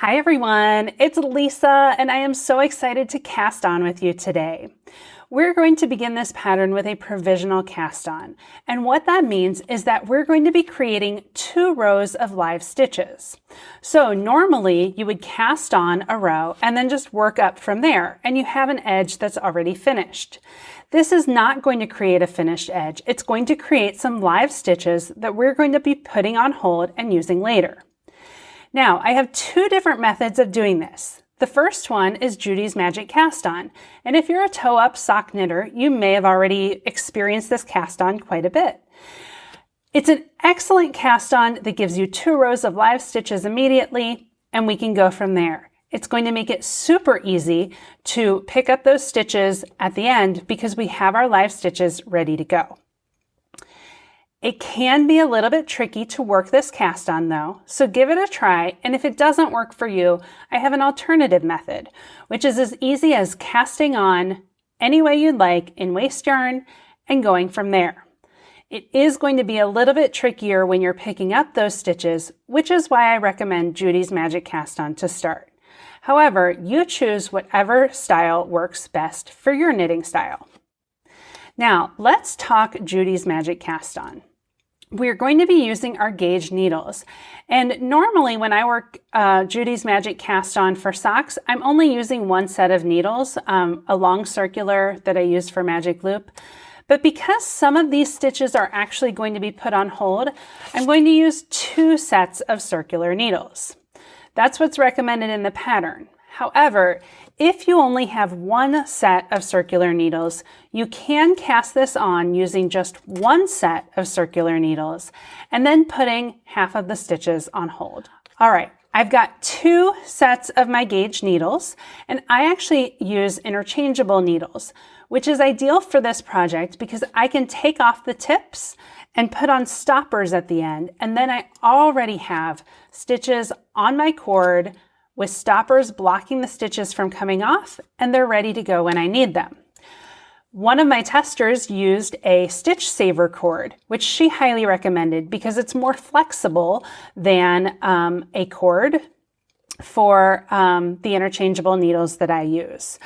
Hi everyone, it's Lisa and I am so excited to cast on with you today. We're going to begin this pattern with a provisional cast on, and what that means is that we're going to be creating 2 rows of live stitches. So normally you would cast on a row and then just work up from there, and you have an edge that's already finished. This is not going to create a finished edge. It's going to create some live stitches that we're going to be putting on hold and using later. Now, I have 2 different methods of doing this. The first one is Judy's Magic Cast-On, and if you're a toe-up sock knitter, you may have already experienced this cast-on quite a bit. It's an excellent cast-on that gives you 2 rows of live stitches immediately, and we can go from there. It's going to make it super easy to pick up those stitches at the end because we have our live stitches ready to go. It can be a little bit tricky to work this cast on though, so give it a try, and if it doesn't work for you, I have an alternative method, which is as easy as casting on any way you'd like in waste yarn and going from there. It is going to be a little bit trickier when you're picking up those stitches, which is why I recommend Judy's Magic Cast-On to start. However, you choose whatever style works best for your knitting style. Now, let's talk Judy's Magic Cast-On. We're going to be using our gauge needles, and normally when I work Judy's Magic Cast-On for socks, I'm only using 1 set of needles, a long circular that I use for magic loop. But because some of these stitches are actually going to be put on hold, I'm going to use 2 sets of circular needles. That's what's recommended in the pattern. However, if you only have 1 set of circular needles, you can cast this on using just 1 set of circular needles and then putting half of the stitches on hold. All right, I've got 2 sets of my gauge needles, and I actually use interchangeable needles, which is ideal for this project because I can take off the tips and put on stoppers at the end, and then I already have stitches on my cord with stoppers blocking the stitches from coming off, and they're ready to go when I need them. One of my testers used a stitch saver cord, which she highly recommended because it's more flexible than a cord for the interchangeable needles that I use.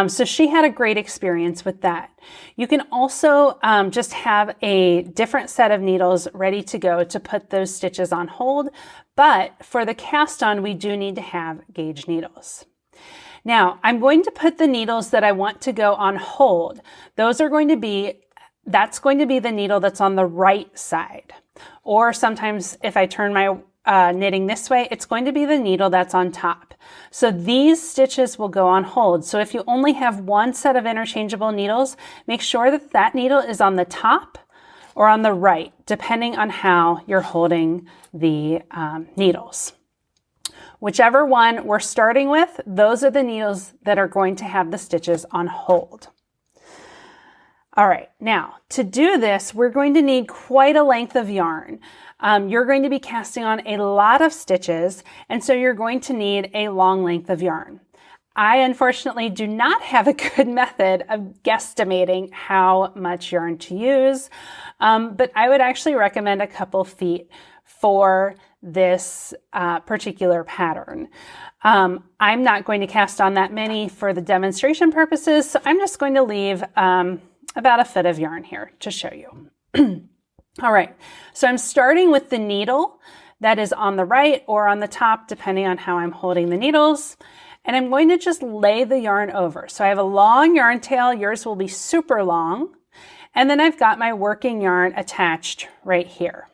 So she had a great experience with that. You can also just have a different set of needles ready to go to put those stitches on hold, but for the cast on we do need to have gauge needles. Now I'm going to put the needles that I want to go on hold. That's going to be the needle that's on the right side. Or sometimes if I turn my knitting this way, it's going to be the needle that's on top. So these stitches will go on hold. So if you only have 1 set of interchangeable needles, make sure that that needle is on the top or on the right, depending on how you're holding the needles. Whichever one we're starting with, those are the needles that are going to have the stitches on hold. All right, now to do this, we're going to need quite a length of yarn. You're going to be casting on a lot of stitches, and so you're going to need a long length of yarn. I unfortunately do not have a good method of guesstimating how much yarn to use, but I would actually recommend a couple feet for this particular pattern. I'm not going to cast on that many for the demonstration purposes, so I'm just going to leave about a foot of yarn here to show you. All right, so I'm starting with the needle that is on the right or on the top, depending on how I'm holding the needles, and I'm going to just lay the yarn over. So I have a long yarn tail, yours will be super long, and then I've got my working yarn attached right here.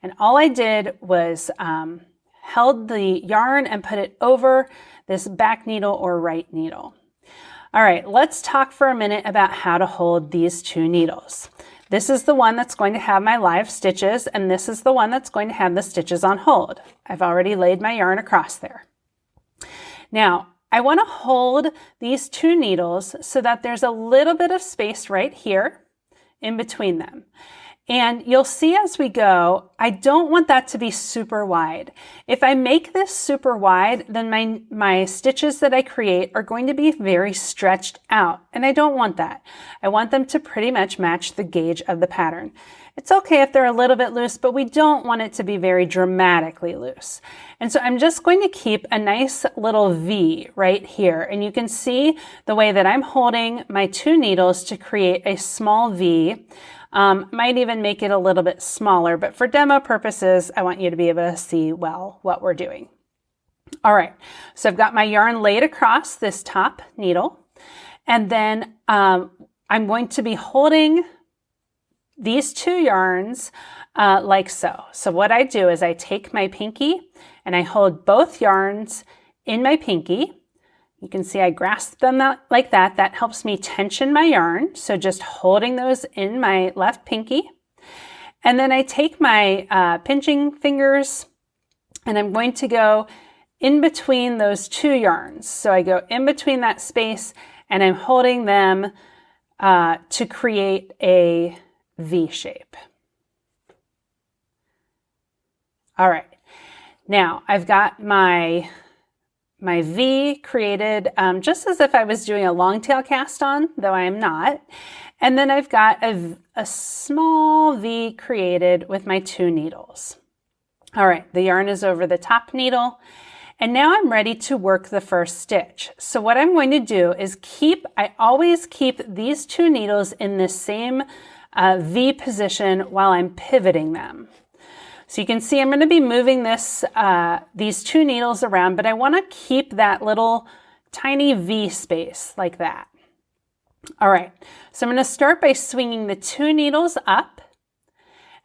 And all I did was held the yarn and put it over this back needle or right needle. All right, let's talk for a minute about how to hold these 2 needles. This is the one that's going to have my live stitches, and this is the one that's going to have the stitches on hold. I've already laid my yarn across there. Now, I want to hold these 2 needles so that there's a little bit of space right here in between them. And you'll see as we go, I don't want that to be super wide. If I make this super wide, then my stitches that I create are going to be very stretched out, and I don't want that. I want them to pretty much match the gauge of the pattern. It's okay if they're a little bit loose, but we don't want it to be very dramatically loose. And so I'm just going to keep a nice little V right here. And you can see the way that I'm holding my 2 needles to create a small V. Might even make it a little bit smaller, but for demo purposes, I want you to be able to see well what we're doing. All right, so I've got my yarn laid across this top needle, and then I'm going to be holding these 2 yarns like so. So what I do is I take my pinky and I hold both yarns in my pinky. You can see I grasp them like that. That helps me tension my yarn. So just holding those in my left pinky. And then I take my pinching fingers and I'm going to go in between those 2 yarns. So I go in between that space and I'm holding them to create a V shape. All right, now I've got my V created just as if I was doing a long tail cast on, though I am not. And then I've got a small V created with my 2 needles. All right, the yarn is over the top needle. And now I'm ready to work the first stitch. So what I'm going to do is I always keep these 2 needles in the same V position while I'm pivoting them. So you can see I'm going to be moving these 2 needles around, but I want to keep that little tiny V space like that. All right, so I'm going to start by swinging the 2 needles up.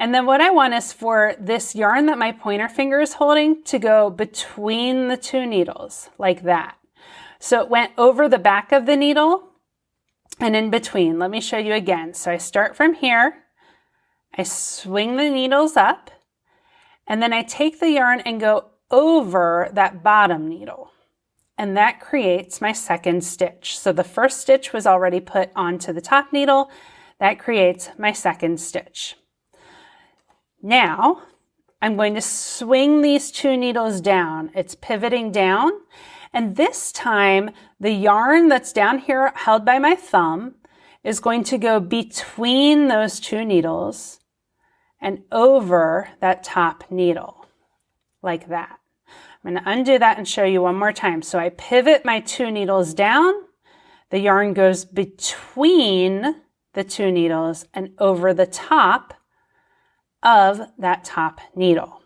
And then what I want is for this yarn that my pointer finger is holding to go between the 2 needles like that. So it went over the back of the needle and in between. Let me show you again. So I start from here, I swing the needles up, and then I take the yarn and go over that bottom needle. And that creates my second stitch. So the first stitch was already put onto the top needle. That creates my second stitch. Now I'm going to swing these 2 needles down. It's pivoting down. And this time the yarn that's down here held by my thumb is going to go between those 2 needles and over that top needle like that. I'm going to undo that and show you one more time. So I pivot my 2 needles down. The yarn goes between the 2 needles and over the top of that top needle.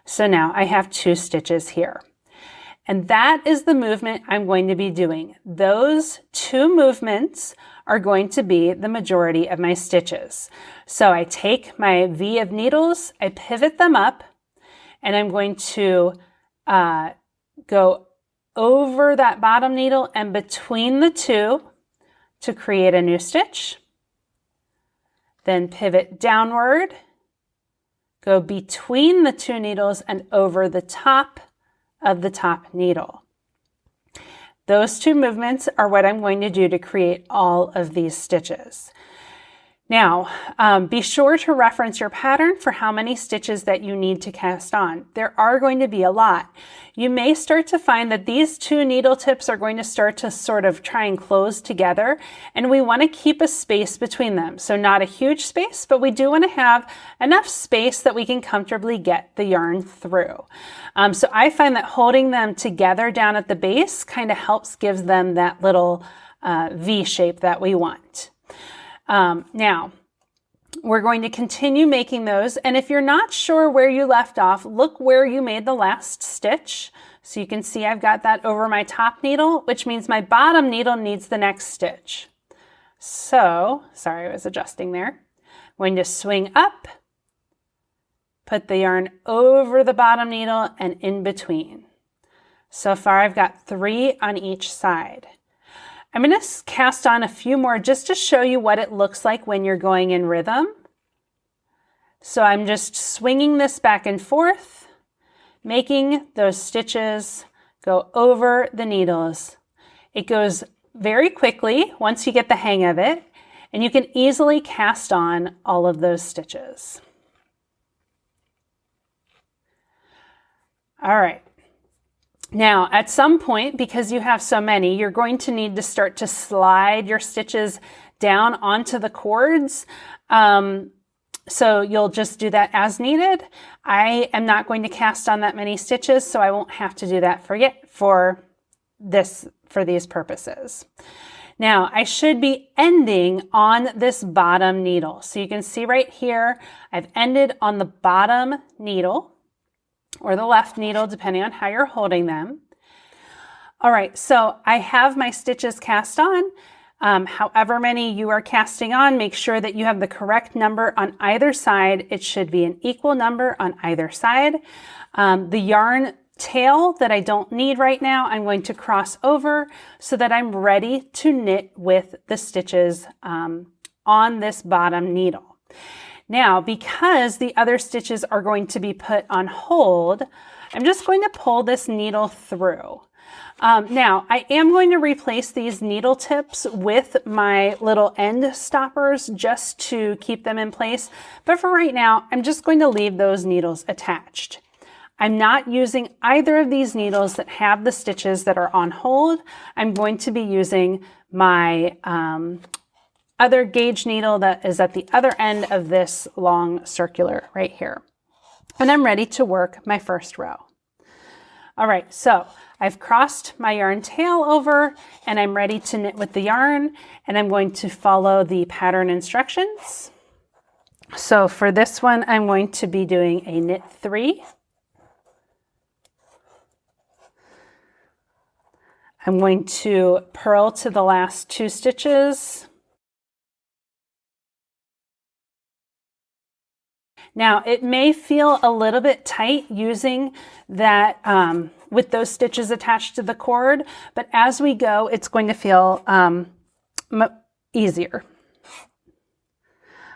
So now I have 2 stitches here. And that is the movement I'm going to be doing. Those 2 movements are going to be the majority of my stitches. So I take my V of needles, I pivot them up, and I'm going to go over that bottom needle and between the 2 to create a new stitch. Then pivot downward, go between the 2 needles and over the top of the top needle. Those 2 movements are what I'm going to do to create all of these stitches. Now, be sure to reference your pattern for how many stitches that you need to cast on. There are going to be a lot. You may start to find that these 2 needle tips are going to start to sort of try and close together, and we want to keep a space between them. So not a huge space, but we do want to have enough space that we can comfortably get the yarn through. So I find that holding them together down at the base kind of gives them that little V shape that we want. Now, we're going to continue making those, and if you're not sure where you left off, look where you made the last stitch. So you can see I've got that over my top needle, which means my bottom needle needs the next stitch. So, sorry, I was adjusting there. I'm going to swing up, put the yarn over the bottom needle and in between. So far I've got 3 on each side. I'm going to cast on a few more just to show you what it looks like when you're going in rhythm. So I'm just swinging this back and forth, making those stitches go over the needles. It goes very quickly once you get the hang of it. and you can easily cast on all of those stitches. All right. Now, at some point, because you have so many, you're going to need to start to slide your stitches down onto the cords. So you'll just do that as needed. I am not going to cast on that many stitches, so I won't have to do that for these purposes. Now, I should be ending on this bottom needle. So you can see right here, I've ended on the bottom needle, or the left needle, depending on how you're holding them. All right, so I have my stitches cast on. However many you are casting on, make sure that you have the correct number on either side. It should be an equal number on either side. The yarn tail that I don't need right now, I'm going to cross over so that I'm ready to knit with the stitches on this bottom needle. Now, because the other stitches are going to be put on hold, I'm just going to pull this needle through. Now, I am going to replace these needle tips with my little end stoppers just to keep them in place. But for right now, I'm just going to leave those needles attached. I'm not using either of these needles that have the stitches that are on hold. I'm going to be using my other gauge needle that is at the other end of this long circular right here. And I'm ready to work my first row. All right, so I've crossed my yarn tail over and I'm ready to knit with the yarn, and I'm going to follow the pattern instructions. So for this one, I'm going to be doing a knit 3. I'm going to purl to the last 2 stitches. Now, it may feel a little bit tight using that with those stitches attached to the cord, but as we go, it's going to feel easier.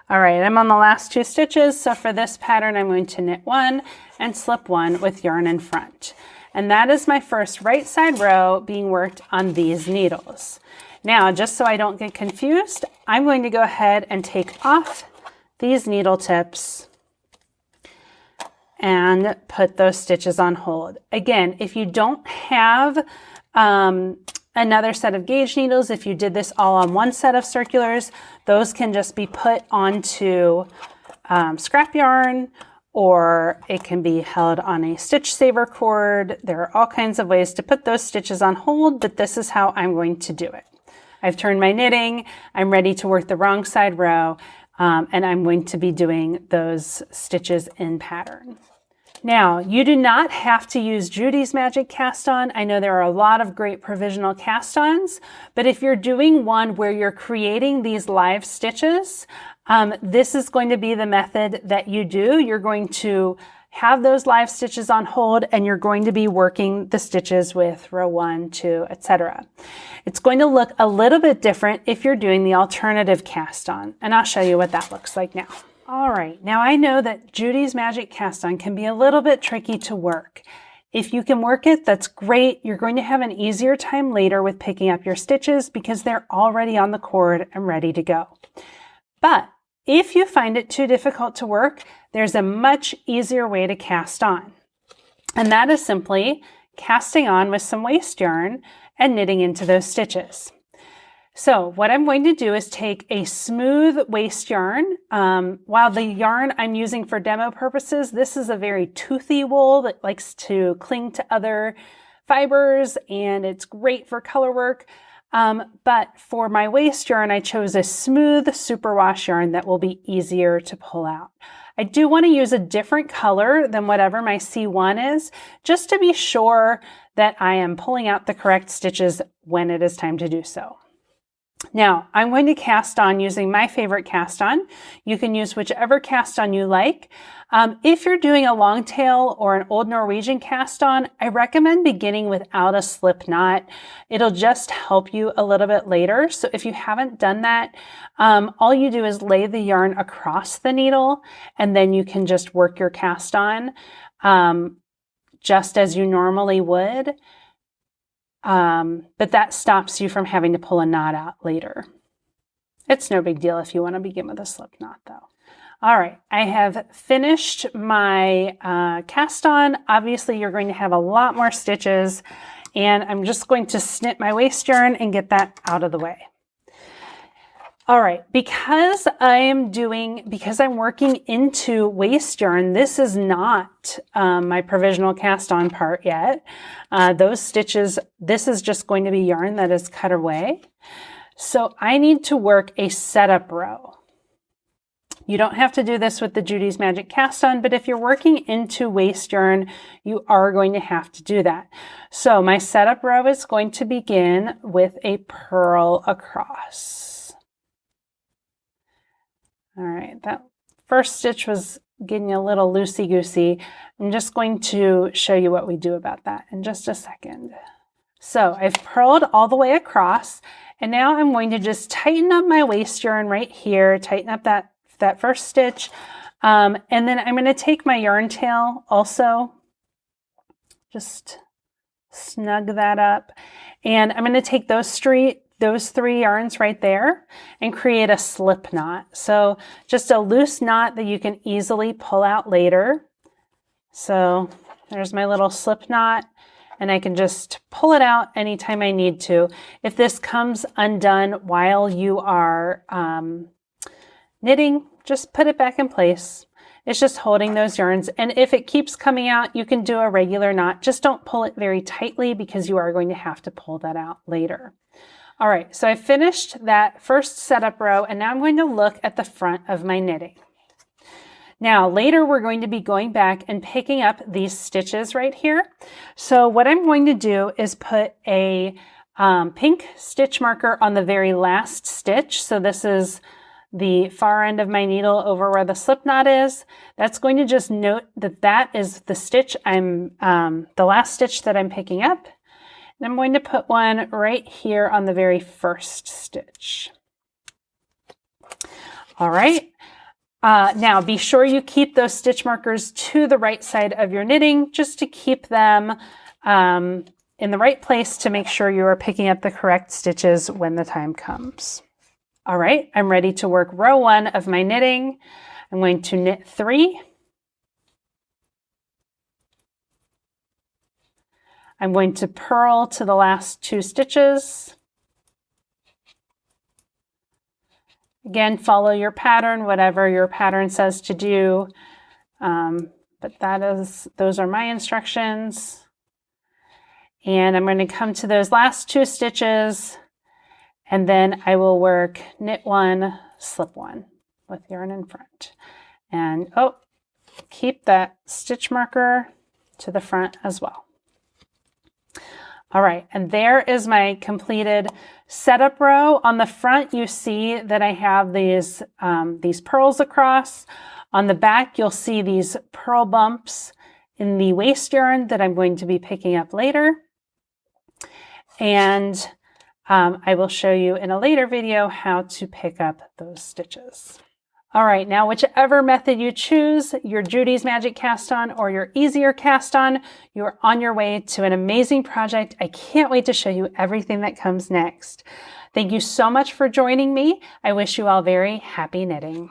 All right, I'm on the last 2 stitches, so for this pattern, I'm going to knit 1 and slip 1 with yarn in front. And that is my first right side row being worked on these needles. Now, just so I don't get confused, I'm going to go ahead and take off these needle tips and put those stitches on hold. Again, if you don't have another set of gauge needles, if you did this all on one set of circulars, those can just be put onto scrap yarn, or it can be held on a stitch saver cord. There are all kinds of ways to put those stitches on hold, but this is how I'm going to do it. I've turned my knitting, I'm ready to work the wrong side row, and I'm going to be doing those stitches in pattern. Now, you do not have to use Judy's Magic Cast-On. I know there are a lot of great provisional cast-ons, but if you're doing one where you're creating these live stitches, this is going to be the method that you do. You're going to have those live stitches on hold, and you're going to be working the stitches with row 1, 2, etc. It's going to look a little bit different if you're doing the alternative cast-on, and I'll show you what that looks like now. All right, now I know that Judy's Magic Cast-On can be a little bit tricky to work. If you can work it, that's great. You're going to have an easier time later with picking up your stitches because they're already on the cord and ready to go. But if you find it too difficult to work, there's a much easier way to cast on. And that is simply casting on with some waste yarn and knitting into those stitches. So what I'm going to do is take a smooth waste yarn. While the yarn I'm using for demo purposes, this is a very toothy wool that likes to cling to other fibers, and it's great for color work. But for my waste yarn, I chose a smooth superwash yarn that will be easier to pull out. I do want to use a different color than whatever my C1 is, just to be sure that I am pulling out the correct stitches when it is time to do so. Now, I'm going to cast on using my favorite cast on. You can use whichever cast on you like. If you're doing a long tail or an old Norwegian cast on, I recommend beginning without a slip knot. It'll just help you a little bit later. So if you haven't done that, all you do is lay the yarn across the needle, and then you can just work your cast on just as you normally would. But that stops you from having to pull a knot out later. It's no big deal if you want to begin with a slip knot though. All right, I have finished my cast on. Obviously, you're going to have a lot more stitches, and I'm just going to snip my waist yarn and get that out of the way. All right, because I'm working into waist yarn, this is not my provisional cast on part yet. Those stitches, this is just going to be yarn that is cut away. So I need to work a setup row. You don't have to do this with the Judy's Magic Cast On, but if you're working into waist yarn, you are going to have to do that. So my setup row is going to begin with a purl across. All right, that first stitch was getting a little loosey-goosey. I'm just going to show you what we do about that in just a second. So I've purled all the way across, and now I'm going to just tighten up my waist yarn right here, tighten up that first stitch, and then I'm going to take my yarn tail also, just snug that up, and I'm going to take those three yarns right there and create a slip knot. So just a loose knot that you can easily pull out later. So there's my little slip knot, and I can just pull it out anytime I need to. If this comes undone while you are knitting, just put it back in place. It's just holding those yarns, and if it keeps coming out, you can do a regular knot. Just don't pull it very tightly because you are going to have to pull that out later. All right, so I finished that first setup row, and now I'm going to look at the front of my knitting. Now later we're going to be going back and picking up these stitches right here. So what I'm going to do is put a pink stitch marker on the very last stitch. So this is the far end of my needle over where the slip knot is. That's going to just note that that is the stitch the last stitch that I'm picking up. And I'm going to put one right here on the very first stitch. All right. Now be sure you keep those stitch markers to the right side of your knitting, just to keep them in the right place to make sure you are picking up the correct stitches when the time comes. All right, I'm ready to work row 1 of my knitting. I'm going to knit 3. I'm going to purl to the last 2 stitches. Again, follow your pattern, whatever your pattern says to do. But those are my instructions. And I'm going to come to those last 2 stitches, and then I will work knit 1, slip 1 with yarn in front. And keep that stitch marker to the front as well. All right, and there is my completed setup row. On the front, you see that I have these purls across. On the back, you'll see these purl bumps in the waist yarn that I'm going to be picking up later. And I will show you in a later video how to pick up those stitches. All right, now whichever method you choose, your Judy's Magic Cast On or your easier cast on, you're on your way to an amazing project. I can't wait to show you everything that comes next. Thank you so much for joining me. I wish you all very happy knitting.